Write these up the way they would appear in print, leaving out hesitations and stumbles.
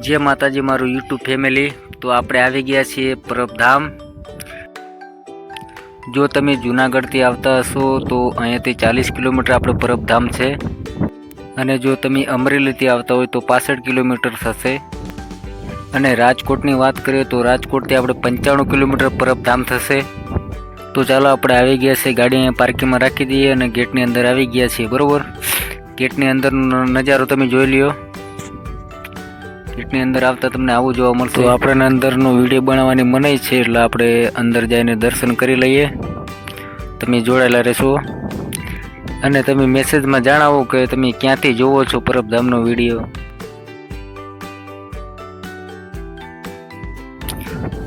जय माताजी मारू यूट्यूब फैमिली। तो आपणे आवी गया छीए परबधाम। जो तमे जूनागढ़ थी आवता हशो तो अहींयाथी 40 किलोमीटर आपणे परबधाम छे अने जो तमे अमरेली थी आवता होय तो 65 किलोमीटर थशे। अने राजकोटनी वात करीए तो राजकोटथी आपणे 95 किलोमीटर परबधाम थशे। तो चालो आपणे आवी गया छे, गाड़ी अहींया पार्किंगमां राखी दीए अने गेटनी अंदर आवी गया छीए। बरोबर, गेटनी अंदरनो नजारो तमे जोई ल्यो। गेटनी अंदर आवता तमने आवुं जोवा मळशे। तो आपणे अंदरनो विडियो बनाववानी मनाई छे એટલે આપણે અંદર જઈને દર્શન કરી લઈએ। તમે જોડાયેલા રહેશો અને તમે મેસેજમાં જણાવો કે તમે ક્યાંથી જોવો છો પરબધામનો વિડિયો।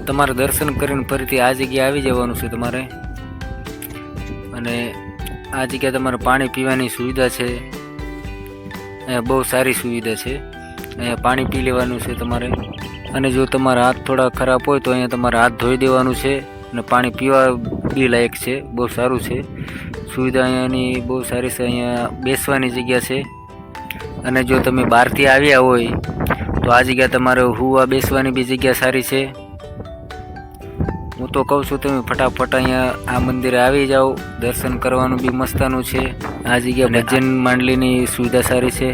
તમારે દર્શન કરીને ફરીથી આ જગ્યાએ આવી જવાનું છે તમારે। અને આ જગ્યાએ તમારે પાણી પીવાની સુવિધા છે, અહીંયા બહુ સારી સુવિધા છે। અહીંયા પાણી પી લેવાનું છે તમારે। અને જો તમારા હાથ થોડા ખરાબ હોય તો અહીંયા તમારે હાથ ધોઈ દેવાનું છે અને પાણી પીવા બી લાયક છે, બહુ સારું છે। સુવિધા અહીંયાની બહુ સારી છે। અહીંયા બેસવાની જગ્યા છે। અને જો તમે બહારથી આવ્યા હોય તો આ જગ્યા તમારે હુવા બેસવાની બી જગ્યા સારી છે। હું તો કહું છું તમે ફટાફટ અહીંયા આ મંદિરે આવી જાઓ, દર્શન કરવાનું બી મસ્તાનું છે। આ જગ્યા ભજન માંડલીની સુવિધા સારી છે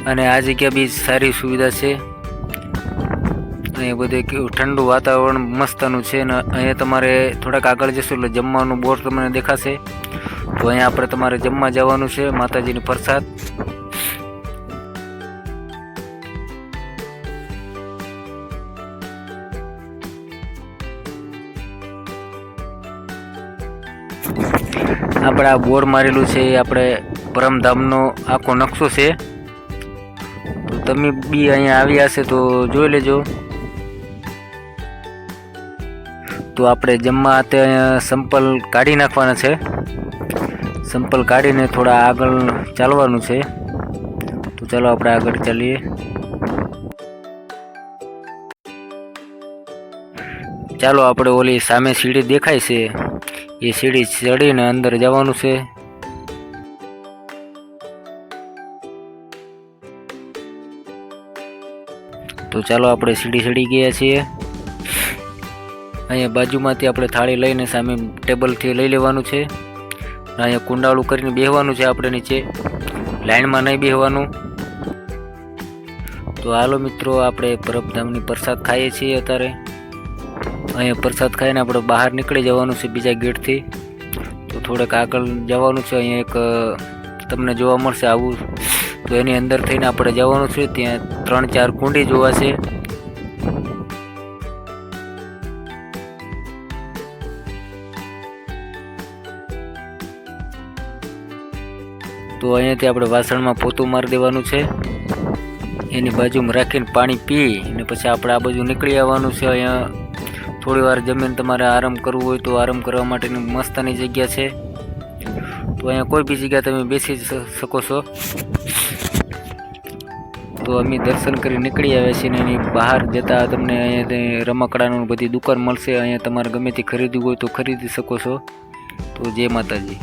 અને આ જગ્યા બી સારી સુવિધા છે। અહીંયા બધે કેવું ઠંડુ વાતાવરણ મસ્તનું છે ને અહીંયા તમારે થોડાક આગળ જશો એટલે જમવાનું બોર્ડ તમને દેખાશે। તો અહીંયા આપણે તમારે જમવા જવાનું છે, માતાજીની પ્રસાદ। આપણે આ બોર્ડ મારેલું છે એ આપણે પરમધામનો આખો નકશો છે। તો તમે બી અહીંયા આવ્યા હશે તો જોઈ લેજો। તો આપણે જમવા તે અહીંયા સંપલ કાઢી નાખવાના છે। સંપલ કાઢીને થોડા આગળ ચાલવાનું છે। તો ચાલો આપણે આગળ ચાલીએ। ચાલો આપણે ઓલી સામે સીડી દેખાય છે એ સીડી ચડીને અંદર જવાનું છે। તો ચાલો આપણે સીડી ચડી ગયા છીએ। અહીંયા બાજુમાંથી આપણે થાળી લઈને સામે ટેબલથી લઈ લેવાનું છે। અહીંયા કુંડાળું કરીને બેસવાનું છે આપણે નીચે, લાઈનમાં નહીં બેસવાનું। તો હાલો મિત્રો, આપણે પરબધામની પ્રસાદ ખાઈએ છીએ અત્યારે। અહીંયા પ્રસાદ ખાઈને આપણે બહાર નીકળી જવાનું છે બીજા ગેટથી। તો થોડેક આગળ જવાનું છે, અહીંયા એક તમને જોવા મળશે આવું। તો એની અંદર થઈને આપણે જવાનું છે, ત્યાં 3-4 કુંડી જોવા છે। તો અહીંયાથી આપણે વાસણમાં પોતું મારી દેવાનું છે, એની બાજુમાં રાખીને પાણી પી અને પછી આપણે આ બાજુ નીકળી આવવાનું છે। અહીંયા થોડી વાર જમીન તમારે આરામ કરવું હોય તો આરામ કરવા માટેની મસ્તની જગ્યા છે। તો અહીંયા કોઈ બી જગ્યા તમે બેસી શકો છો। તો અમે દર્શન કરી નીકળી આવ્યા છીએ ને એની બહાર જતાં તમને અહીંયા રમકડાનું બધી દુકાન મળશે। અહીંયા તમારે ગમે તે ખરીદવું હોય તો ખરીદી શકો છો। તો જય માતાજી।